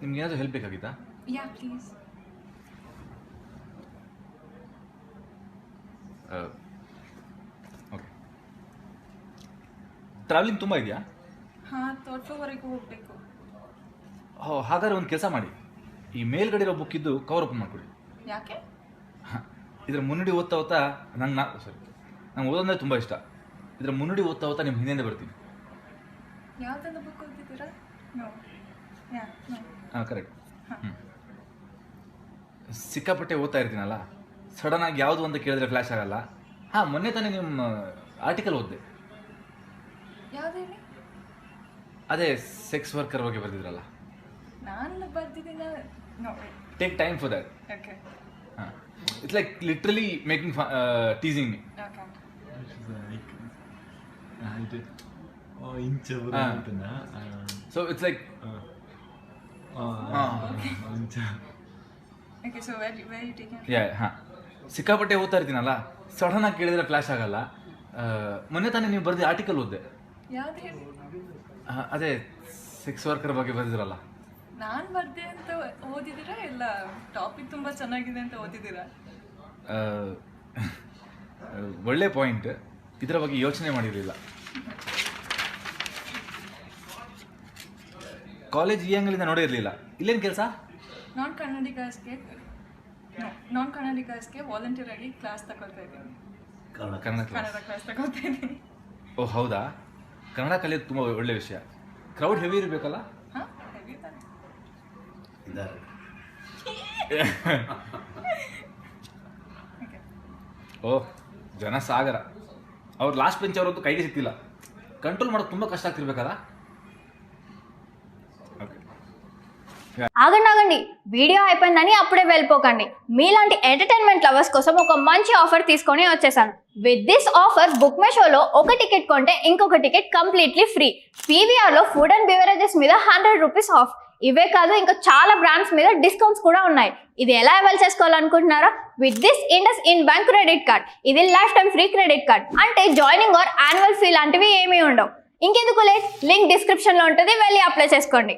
ನಿಮ್ಗೆ ಏನಾದರೂ ಹೆಲ್ಪ್ ಬೇಕಾಗಿತ್ತಾ? Yeah please. ಓಕೆ. ಟ್ರಾವೆಲಿಂಗ್ ತುಂಬ ಇದೆಯಾ? ಹಾಂ, ತೋಟವರೆಗೂ ಹೋಗಬೇಕು. ಹಾಗಾದ್ರೆ ಒಂದು ಕೆಲಸ ಮಾಡಿ, ಈ ಮೇಲ್ಗಡೆ ಇರೋ ಬುಕ್ ಇದ್ದು ಕವರ್ ಓಪನ್ ಮಾಡಿಕೊಡಿ. ಯಾಕೆ? ಇದರ ಮುನ್ನುಡಿ ಓದ್ತಾ ಓದ್ತಾ ನಂಗೆ ಓದೋದಂದರೆ ತುಂಬ ಇಷ್ಟ. ಇದರ ಮುನ್ನುಡಿ ಓದ್ತಾ ಓದ್ತಾ ನಿಮ್ಮ ಹಿಂದೆ ಬರ್ತೀನಿ. ಯಾವುದನ್ನು ಬುಕ್ ಓದಿದ್ದೀರಾ? ನೋ. ಯಾ ನೋ. ಹಾಂ, ಕರೆಕ್ಟ್. ಸಿಕ್ಕಾಪಟ್ಟೆ ಓದ್ತಾ ಇರ್ತೀನಲ್ಲ, ಸಡನ್ನಾಗಿ ಯಾವುದು ಅಂತ ಕೇಳಿದ್ರೆ ಫ್ಲ್ಯಾಶ್ ಆಗಲ್ಲ. ಹಾಂ, ಮೊನ್ನೆ ತಾನೇ ನಿಮ್ಮ ಆರ್ಟಿಕಲ್ ಓದಿದೆ. ಯಾವ್ದು ಹೇಳಿ? ಅದೇ ಸೆಕ್ಸ್ ವರ್ಕರ್ ಬಗ್ಗೆ ಬರೆದಿದ್ರಲ್ಲ. ನಾನು ಬರ್ದಿದ್ದೀನ. No. Take time for that. Okay. ಹಾಂ, it's like literally making teasing me. Okay. So it's like okay, so very taking. Yeah. ಹಾಂ, ಸಿಕ್ಕಾಪಟ್ಟೆ ಓದ್ತಾ ಇರ್ತೀನಲ್ಲ, ಸಡನ್ನಾಗಿ ಕೇಳಿದ್ರೆ ಫ್ಲ್ಯಾಶ್ ಆಗಲ್ಲ. ಮೊನ್ನೆ ತಾನೇ ನೀವು ಬರೆದ ಆರ್ಟಿಕಲ್ ಓದಿದೆ. ಯಾವ್ದು ಹೇಳಿ? ಅದೇ ಸೆಕ್ಸ್ ವರ್ಕರ್ ಬಗ್ಗೆ ಬರೆದಿರಲ್ಲ. ನಾನು ಬರ್ದೆ ಅಂತ ಓದಿದ್ದೀರಾ ಇಲ್ಲ ಟಾಪಿಕ್ ತುಂಬ ಚೆನ್ನಾಗಿದೆ ಅಂತ ಓದಿದ್ದೀರಾ? ಒಳ್ಳೆ ಪಾಯಿಂಟ್. ಇದರ ಬಗ್ಗೆ ಯೋಚನೆ ಮಾಡಿರಲಿಲ್ಲ. ಕಾಲೇಜ್ ಈ ಅಂಗಲಿಂದ ನೋಡಿರಲಿಲ್ಲ. ಇಲ್ಲೇನು ಕೆಲಸ? ನಾನ್ ಕನ್ನಡಿಗರ್ಸ್ಗೆ ವಾಲಂಟಿಯರ್ ಆಗಿ ಕ್ಲಾಸ್ ತಗೊಳ್ತಾ ಇದ್ದೀನಿ. ಕನ್ನಡ ಕ್ಲಾಸ್ ತಗೊಳ್ತಾ ಇದ್ದೀನಿ. ಓ ಹೌದಾ? ಕನ್ನಡ ಕಲಿಯೋದು ತುಂಬ ಒಳ್ಳೆ ವಿಷಯ. ಕ್ರೌಡ್ ಹೆವಿ ಇರಬೇಕಲ್ಲ? ಹಾಂ, ಹೆವಿ ತಾನೆ. ಓಹ್, ಜನ ಸಾಗರ. ಅವ್ರು ಲಾಸ್ಟ್ ಬೆಂಚ್ ಅವರದ್ದು ಕೈಗೆ ಸಿಕ್ತಿಲ್ಲ. ಕಂಟ್ರೋಲ್ ಮಾಡೋದು ತುಂಬ ಕಷ್ಟ ಆಗ್ತಿರ್ಬೇಕಲ್ಲ? ఆగండి, వీడియో అయిపోయిందని అప్పుడే వెళ్ళిపోకండి. మీలాంటి ఎంటర్టైన్మెంట్ లవర్స్ కోసం ఒక మంచి ఆఫర్ తీసుకొని వచ్చేసాను. With this offer book my షోలో ఒక టికెట్ కొంటే ఇంకొక టికెట్ కంప్లీట్లీ ఫ్రీ. పీవీఆర్లో ఫుడ్ అండ్ బివరేజెస్ మీద 100 రూపీస్ ఆఫ్. ఇవే కాదు, ఇంకా చాలా బ్రాండ్స్ మీద డిస్కౌంట్స్ కూడా ఉన్నాయి. ఇది ఎలా అవైల్ చేసుకోవాలనుకుంటున్నారా? With this IndusInd bank credit card. ఇది lifetime free credit card. అంటే జాయినింగ్ ఆర్ యాన్యువల్ ఫీ లాంటివి ఏమీ ఉండవు. ఇంకెందుకు లేట్, లింక్ డిస్క్రిప్షన్లో ఉంటుంది, వెళ్ళి అప్లై చేసుకోండి.